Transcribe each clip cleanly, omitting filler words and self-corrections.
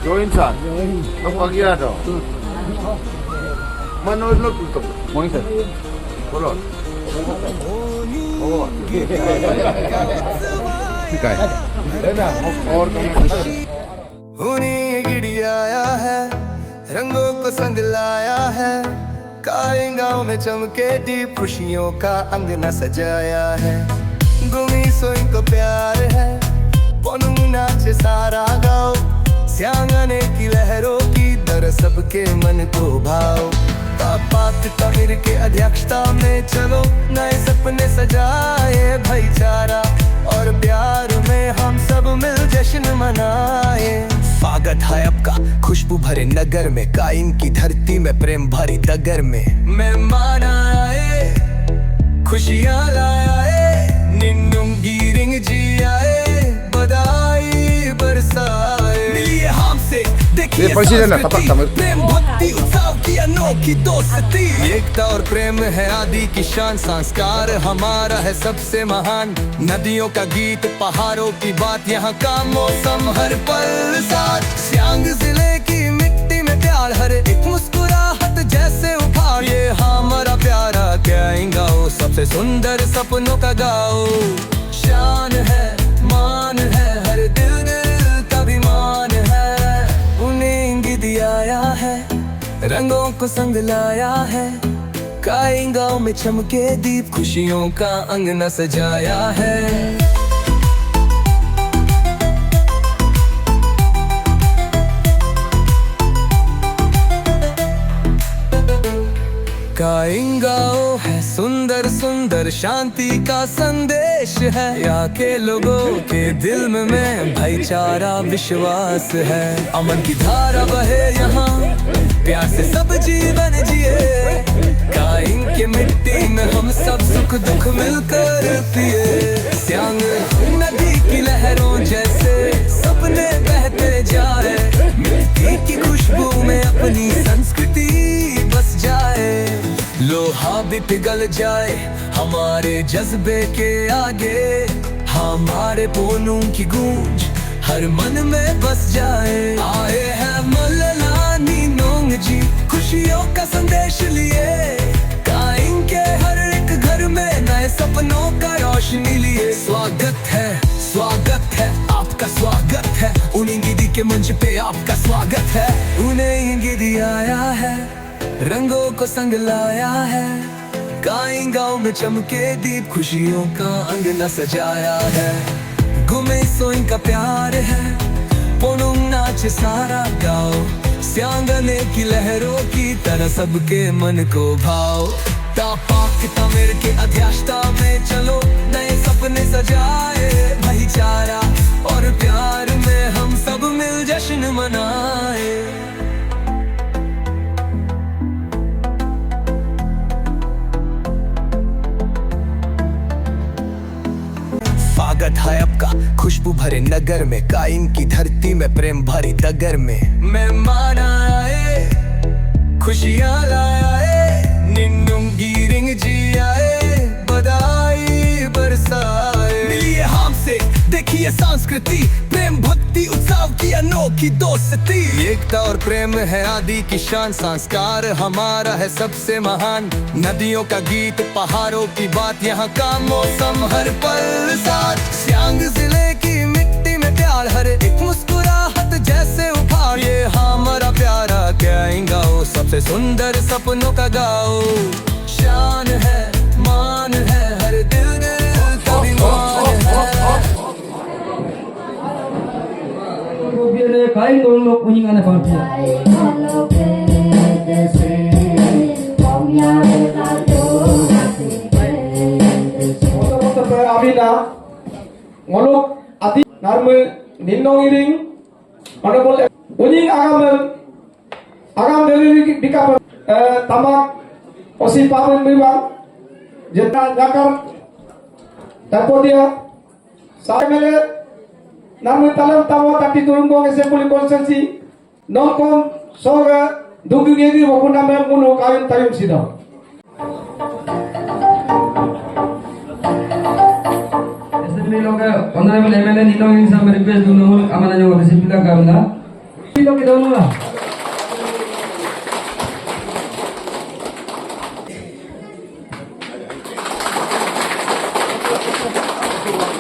Join saan? Ang pagyado. Manood na ito. Morning sir. Kulot. Oo. Sikay. और उन्हीं गिड़ियाया है, रंगों को संग लाया है, काले गाँव में चमके दीप खुशियों का अंगना सजाया है। गुमी सोई को प्यार है, पोनुंग नाचे सारा गाँव, स्यांगने की लहरों की दर सबके मन को भाव। पात तमिर के अध्यक्षता में चलो नए सपने सजाए, भाईचारा और प्यार में हम सब मिल जश्न मनाए। स्वागत है आपका खुशबू भरे नगर में, काइन की धरती में प्रेम भरी डगर में। मेहमान आए, खुशियाँ लाए, निन्नुम गिरिंग जी आए, बधाई बरसाए। मिलिए हमसे, देखिए प्रेम भक्ति उत्सव की अनोखी दोस्ती। एकता और प्रेम है आदि की शान, संस्कार हमारा है सबसे महान। नदियों का गीत, पहाड़ों की बात, यहाँ का मौसम हर पल साथ। सियांग जिले की मिट्टी में प्यार, हर एक मुस्कुराहट जैसे उपहार। ये हमारा प्यारा गाओ, सबसे सुंदर सपनों का गाओ। शान है, मान है, हर दिल का अभिमान है। उन्हें दिया है, रंगों को संग लाया है, काई गाँव में चमके दीप खुशियों का अंगना सजाया है। काइंगाओ है सुंदर सुंदर, शांति का संदेश है। यहाँ के लोगों के दिल में भाईचारा विश्वास है। अमन की धारा बहे यहाँ, प्यार से सब जीवन जिए। काइन के मिट्टी में हम सब सुख दुख मिलकर पिए। सियांग नदी की लहरों जैसे सपने बहते जाए, मिट्टी की खुशबू में अपनी संस्कृति बस जाए। लोहा भी पिघल जाए हमारे जज्बे के आगे, हमारे बोलों की गूंज हर मन में बस जाए। आए हैं मल्लानी नोंग जी, खुशियों का संदेश लिए। काइन के हर एक घर में नए सपनों का रोशनी लिए। स्वागत है आपका स्वागत है, उन्हीं गिदी के मंच पे आपका स्वागत है। उन्हें गिदी आया है, रंगों को संग लाया है, काई गाँव में चमके दीप खुशियों का अंगना सजाया है। गुमे सोई का प्यार है, पोनुंग नाचे सारा गाँव, स्यांगने की लहरों की तरह सबके मन को भाव। तापाक तमिर के अध्यक्षता में चलो नए सपने सजाए, भाईचारा और प्यार में हम सब मिल जश्न मनाए। स्वागत है आपका खुशबू भरे नगर में, काइन की धरती में प्रेम भरी डगर में। मेहमान आए, खुशियाँ लाए, निन्नुम गिरिंग जी आए, बधाई बरसाए। मिलिए हमसे, देखिए संस्कृति, प्रेम भक्ति उत्सव की अनोखी दोस्ती। एकता और प्रेम है आदि की शान, संस्कार हमारा है सबसे महान। नदियों का गीत, पहाड़ों की बात, यहाँ का मौसम हर पल साथ। सियांग जिले की मिट्टी में प्यार, हर एक मुस्कुराहट जैसे उपहार। ये हमारा प्यारा गाओ, सबसे सुंदर सपनों का गाओ। शान है, मान है, हर दिल का अभिमान है। Kain golok uningan apa dia? Abina, golok ati narme ninongiring, mana boleh uning agam dari dikap tamak osi pamen bibang, jeta jakar, tapo dia, saya melihat namun talam tawa tapi turun bong esempuli konsensi nongkom soga dugi ngiri maupun nama mulu kawin tayum sidang. Honorable MLA Ninong Iring sama request dulu amanah yang harus dibilang karena kita dulu lah.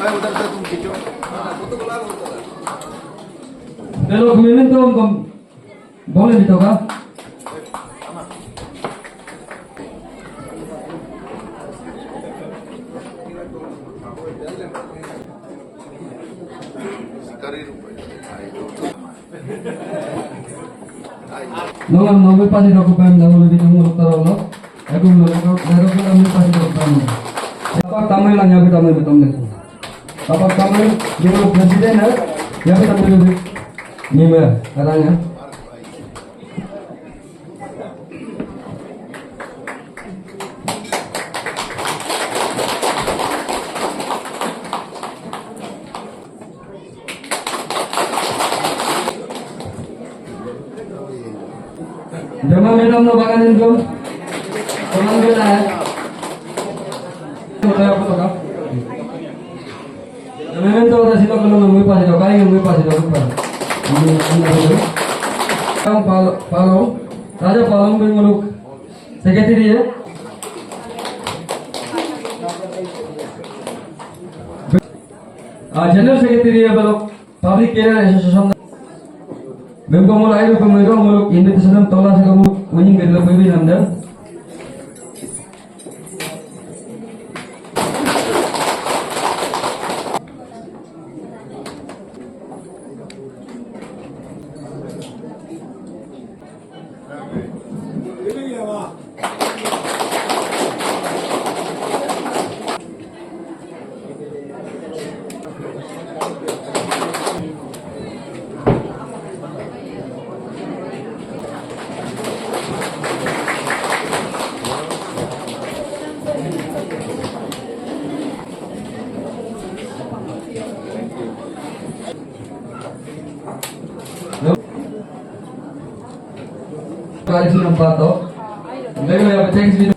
Ayo udah tuh gitu. Kalau kemudian tuh boleh dicoba. Nongan nobe pasti dokumen dahulu lebih nomor terlalu. Aku menurut kami pasti dokumen. Apa tamu yang nyampe tamu betul betul. Apa tamu yang presiden ya? Yang kita beli ni katanya. Jangan minum no bakanin dong. Jangan bela ya. Saya apa tuh kak? Jangan tuh udah sih kalau nunggu pas itu kayak nunggu pas itu lupa. Kang Palong, Raja Palong Benguluk, Sekretari ya. General Secretary ya balok Public Care Association. Bengko mulai itu pemerintah muluk invitation tolak sih kamu winning dari lebih lebih anda. Kali sini empat toh. Baik ya, thanks video.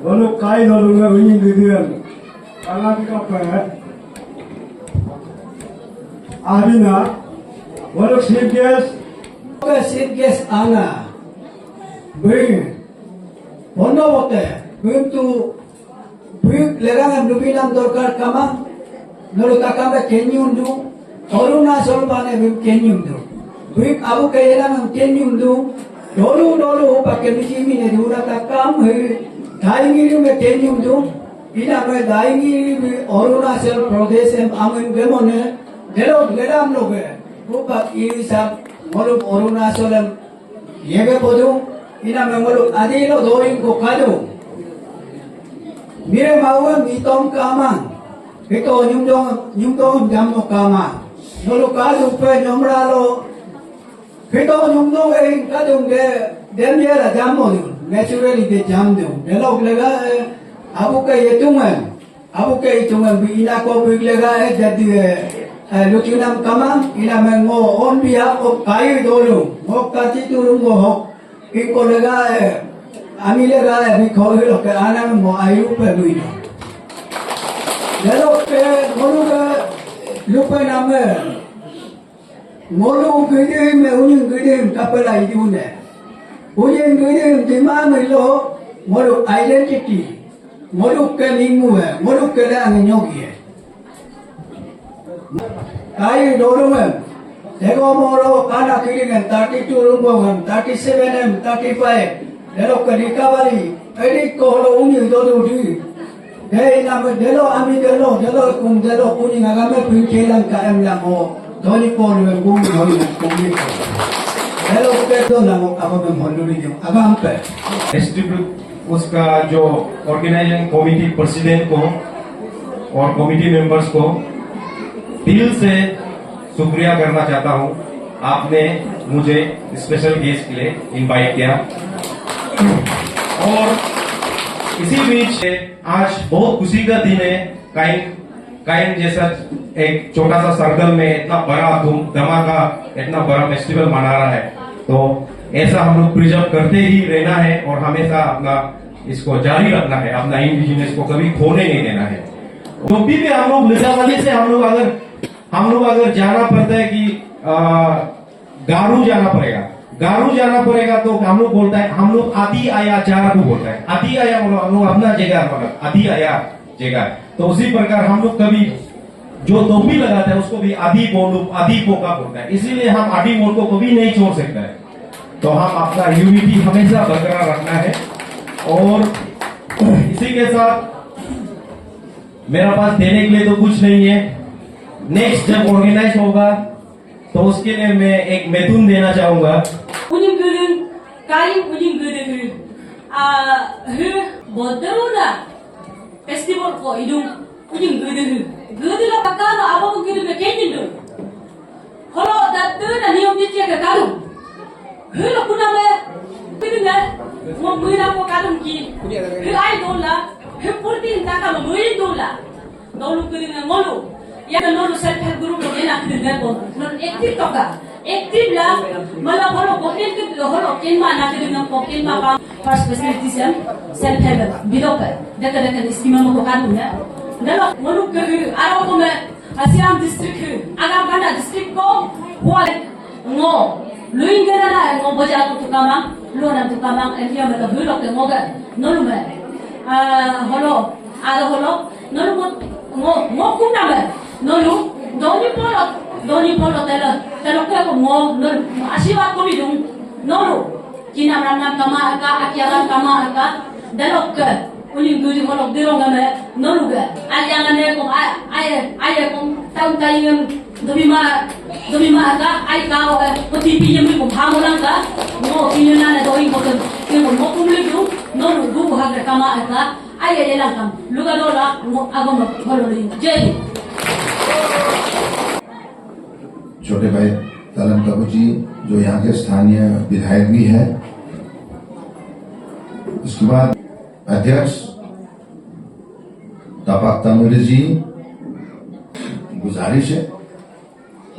Lalu kai lalu nggak winning gitu kalau kita apa? Abina, walau chief guest ana, bring, bono bote, bring tu, bring lerang lebih nam dorkar kama, nolu takam kenyum du, corona solbane kenyum du, bring abu kairan kenyum du, dolu pakai misi ne dura takam he, daingi me kenyum du, ina me daingi Arunachal Pradesh amen gemone. Delok ledam loge, bupak ini sab muluk Arunachal yege bodu, ina memuluk adilo doing ko kado. Mire mawa mitom kama, ito nyumdong jamno kama. Muluk kado pe nyomralo, ito nyumdong kadung de demjera jammo dun, naturally de jamdo. Delok lega abu ke itungan ina ko biglega jadi Lutunam Kamam, ina mengo on behalf of Kayu Dolu, Mokati Turungo Hok, Ikolega, Amilega, Mikohilo, Anam, Ayu Peluino. Lelope, Moluga, Lupaname, Molu Gidim, Unin Gidim, Kapela Yune. Unin Gidim, Dimamilo, Molu identity, Molu Kemimu, Molu Kelang Yogi. Kayu dorungan, Dego moro kana kiringan 32 rungongan, 37 35, Delo kedikawali, edik kohlo unyi dodu di. Dei nama delo ami delo kuning agama pincelan kaem lango, doni polu gumi hoi gumi. Delo kedo lango apa memholuri jo, agam pe. Distribute उसका जो organising committee president को और committee members को दिल से शुक्रिया करना चाहता हूं। आपने मुझे स्पेशल गेस्ट के लिए इनवाइट किया। और इसी बीच आज बहुत खुशी का दिन है। काइंड जैसा एक छोटा सा सर्कल में इतना बड़ा धमाका इतना बड़ा फेस्टिवल मना रहा है, तो ऐसा हम लोग प्रिजर्व करते ही रहना है और हमेशा अपना इसको जारी रखना है, अपना इंडिजिनस को कभी खोने नहीं देना है। टोपी में हम लोग लिजावली से हम लोग अगर जाना पड़ता है कि गारू जाना पड़ेगा तो हम लोग बोलता है, हम लोग आदि आया चार को बोलता है। आदि आया हम लोग अपना जगह मतलब आदि आया जगह, तो उसी प्रकार हम लोग कभी जो टोपी लगाता है उसको भी आदि पोका बोलता है, इसीलिए हम आदि मोड़ को कभी नहीं छोड़ सकता है। तो हम अपना यूनिटी हमेशा बरकरार रखना है। और इसी के साथ मेरा पास देने के लिए तो कुछ नहीं है। नेक्स्ट जब ऑर्गेनाइज होगा तो उसके लिए मैं एक मैथुन देना चाहूंगा। उन्हीं गदन काई उन्हीं गदन बोदरोना फेस्टिवल को इदुं उन्हीं गदन पक्का अब गदन में केंजिन दो हलो दादर नियम दिया के कारू हलो पुना में गदन वो मुइरा को कारू की आई दोला पुरती ताका मुइरी दोला दोलु गदन मोलु या नोलु सेल्फ हेल्प ग्रुप में ना गदन को नोन एक्टिव ला मला हलो बोकेन के हलो केनमा ना गदन को केनमा का फर्स्ट फैसिलिटीज सेल्फ हेल्प बिदोक देख स्कीम में को कारू ना दलो मोलु के आरो को में Asiam district agam kana district ko huwa ngo luing kana na ngo boja tu kamang lo na tu kamang endia mata hulok ke ngoga nolu me holo ado holo nolu ngo kuna me nolu doni polo telo ke ko ngo nolu asiwa ko bidung nolu kina ramna kama ka akiaran kama ka dalok ke uling gudi holok dirong game nolu ga ayangane ko ay ko taun tayeng domima ka ay ka ko tipi yem ko hamulang ka mo kinuna na doi ko ke mo kumle du nolu du ha ga kama ka ay lang kam luga dola mo agom hololi jai छोटे भाई तलन कबू जी जो यहाँ के स्थानीय विधायक भी है, उसके बाद अध्यक्ष तपाक तमिल जी, गुजारिश है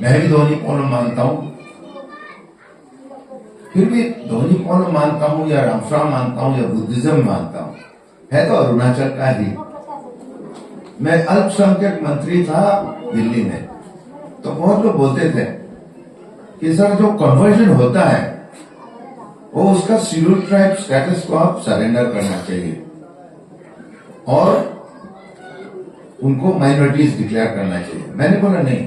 मैं भी धोनी पोलो मानता हूं, फिर भी धोनी पोलो मानता हूं या रामफ्रा मानता हूं या बुद्धिज्म मानता हूं, है तो अरुणाचल का ही। मैं अल्पसंख्यक मंत्री था दिल्ली में, तो बहुत लोग बोलते थे कि सर जो कन्वर्जन होता है वो उसका शेड्यूल ट्राइब स्टेटस को आप सरेंडर करना चाहिए और उनको माइनॉरिटीज डिक्लेयर करना चाहिए। मैंने बोला नहीं,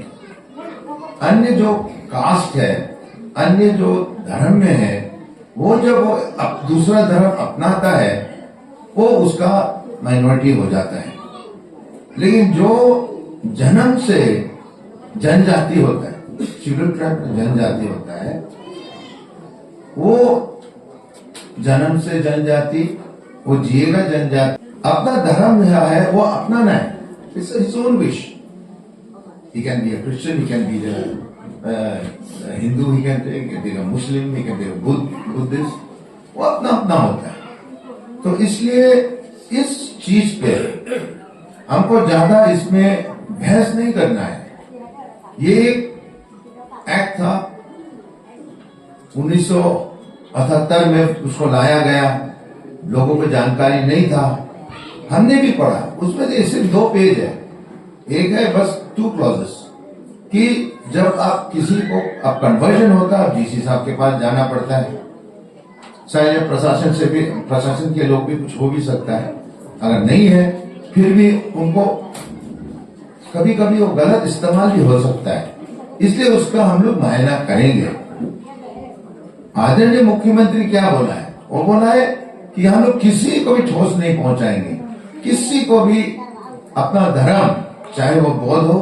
अन्य जो कास्ट है, अन्य जो धर्म में है, वो जब वो दूसरा धर्म अपनाता है वो उसका माइनॉरिटी हो जाता है। लेकिन जो जन्म से जनजाति होता है, शेड्यूल ट्राइब में जनजाति होता है, वो जन्म से जनजाति, वो जिएगा जनजाति, अपना धर्म है वो अपनाना है। It's his own wish. He can be a Christian, he can be a Hindu, he can be a Muslim, he can be a Buddhist. वो अपना अपना होता है। तो इसलिए इस चीज पे हमको ज्यादा इसमें बहस नहीं करना है। ये एक एक्ट था 1978 में, उसको लाया गया, लोगों को जानकारी नहीं था, हमने भी पढ़ा, उसमें सिर्फ 2 पेज है। एक है बस 2 क्लॉजेस कि जब आप किसी को अब कन्वर्जन होता है, डीसी साहब के पास जाना पड़ता है, शायद प्रशासन से भी, प्रशासन के लोग भी कुछ हो भी सकता है, अगर नहीं है फिर भी उनको कभी कभी वो गलत इस्तेमाल भी हो सकता है, इसलिए उसका हम लोग मुआयना करेंगे। आदरणीय मुख्यमंत्री क्या बोला है? वो बोला है कि हम लोग किसी को भी ठोस नहीं पहुंचाएंगे, किसी को भी अपना धर्म, चाहे वो बौद्ध हो,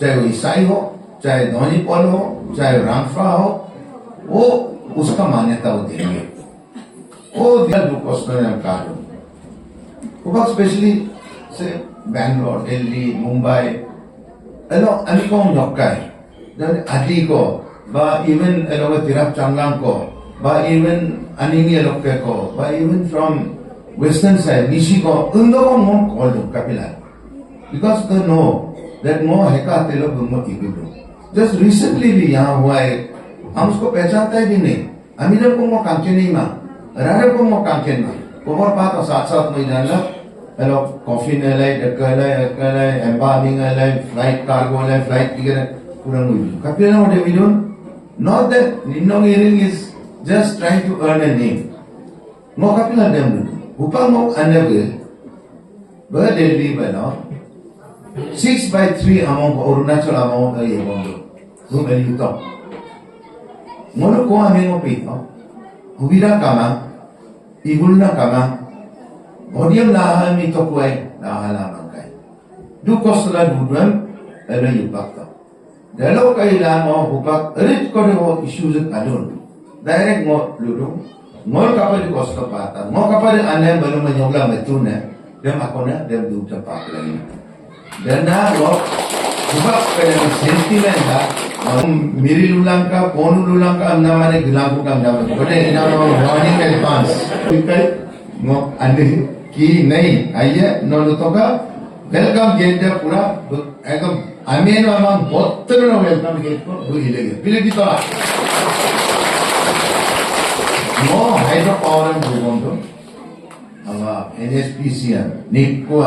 चाहे वो ईसाई हो, चाहे धोनी पॉल हो, चाहे रामफा हो, वो उसका मान्यता वो देंगे। वो स्पेशली से बैंगलोर, दिल्ली, मुंबई एलो अनेकों नौकाय आदि को बा इवन एलो तिराप चांगलांग को बा इवन अनिमी लोके को बा even from western side, Nishiko, Undoko Mo called them Kapila. Because they know that Mo Heka Telo Bummo Igudu. Just recently भी यहाँ हुआ है, हम उसको पहचानते भी नहीं। अमीर को मो कांचे नहीं मां, रारे को मो कांचे ना। कोमर पात और साथ में जानला, हेलो कॉफी ने लाए, डक्कर एम्बार्मिंग लाए, फ्लाइट कार्गो लाए, फ्लाइट टिकट पूरा मुझे। Kapila what they do? Not that Ninnong Iring is just trying to earn a name. Mo Kapila dem do. Upang mo anable, but they'll be by now. 6/3 among Arunachal among the Yemondo. Whom will you talk? Mono ko aming opito. Hubira kama, ibulna kama, odium laha mi tokway, laha lamang kay. Du kostala dudwan, alo yupakta. Dalo kay lamo hupak, erit ko rin issues at adun. Direct mo ludo, mo kapag kosto pata, mo kapag anem balu manyogla metuna, dem ako na, dem duta paklay. Dan na lo, hupak kaya ng sentiment ha, miri lulang ka, ponu lulang ka, ang naman ay gilago kang naman. Kaya ina mo warning advance. Ikay, mo andi ki nahi, आइए no luto ka, welcome gate dia pura, ekam amen amang bottor no welcome gate ko buli lege. Bili dito la. Mo hydro power and bugondo, ama NSPCM, NIPCO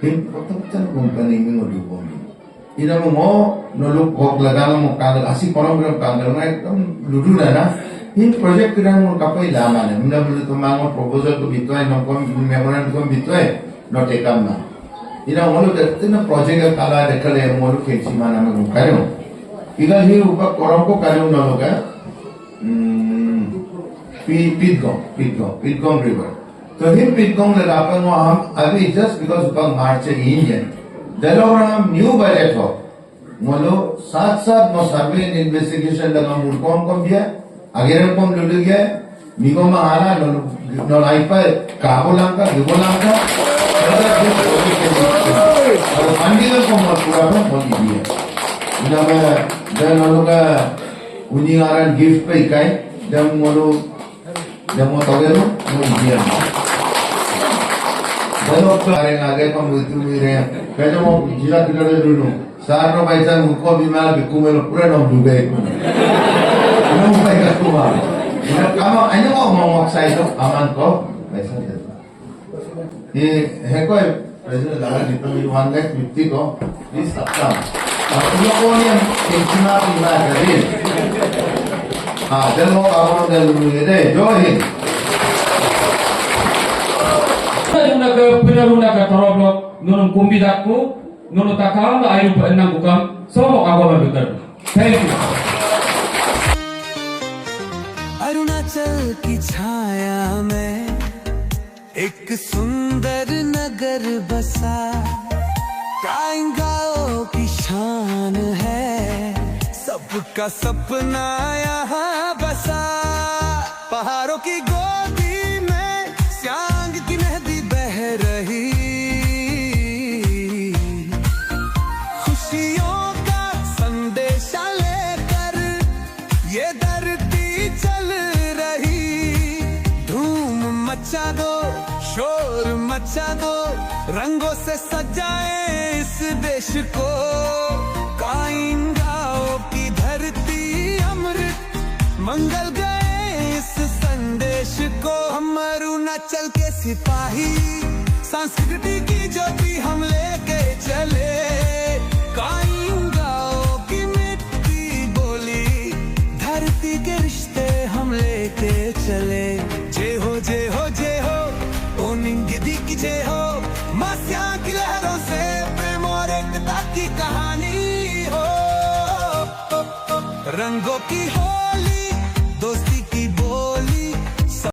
Him potong company mo dubong. Ina mo no look hok lagana mo kangal asi program kangal na ekdom ludu na. Him project kira mo kapay laman. Muna bulu to mango proposal ko bitoy no kom memorandum ko bitoy no tekam na. Ina mo lo tina project ka kala dekale mo lo kensi mana mo kayo. Ila hi upa koram ko kayo no loga. Pitgong river. तो him पिटकोंग लगाकर वो हम अभी just because उपंग March Indian दलोरा हम new budget हो मोलो साथ मो सर्वे investigation लगा मुर्कोम कम दिया अगेरम कम लुलु गया मिगो मा आला नो लाइफ पर काबोलांका दुबोलांका और मंदिर को मत पूरा में बोल दिया इना में दन लोगा उन्हीं आरन गिफ्ट पे इकाई दम मोलो दमो तगेलो मो दिया Kalau kemarin agak pembutuh mirip, kalau mau jilat kita dulu, saat no paisan hukum bimal bikumel pura nom juga itu. Kamu paisan kumar. Kamu hanya mau memaksa itu aman kok, paisan itu. Ini hekoi, presiden lalu di pemilihan next 50 kok, ini sabtam. Kalau kau ni yang cuma lima kali, jangan mau kamu dulu ini, join. Penaruna ke toroblok nunung kumbidaku nunu takal ayu enam bukam semua agama betul. Thank you. Arunachal की छाया में एक सुंदर नगर बसा कायंगाओं की शान है सबका सपना यहाँ बसा पहाड़ों की गोदी में स्यांग की नदी बह रही खुशियों का संदेशा लेकर ये धरती चल रही धूम मचा दो शोर मचा दो रंगों से सजाए इस देश को कायंगाओं की धरती अमृत मंगल गए इस संदेश को हम अरुणाचल के सिपाही संस्कृति की ज्योति हम लेके चले कायंगाओं की मिट्टी बोली धरती के रिश्ते हम लेके चले जय हो जय हो जय हो ओ निंगिदी की जय हो मास्या की लहरों से प्रेम और एकता की कहानी हो रंगों की हो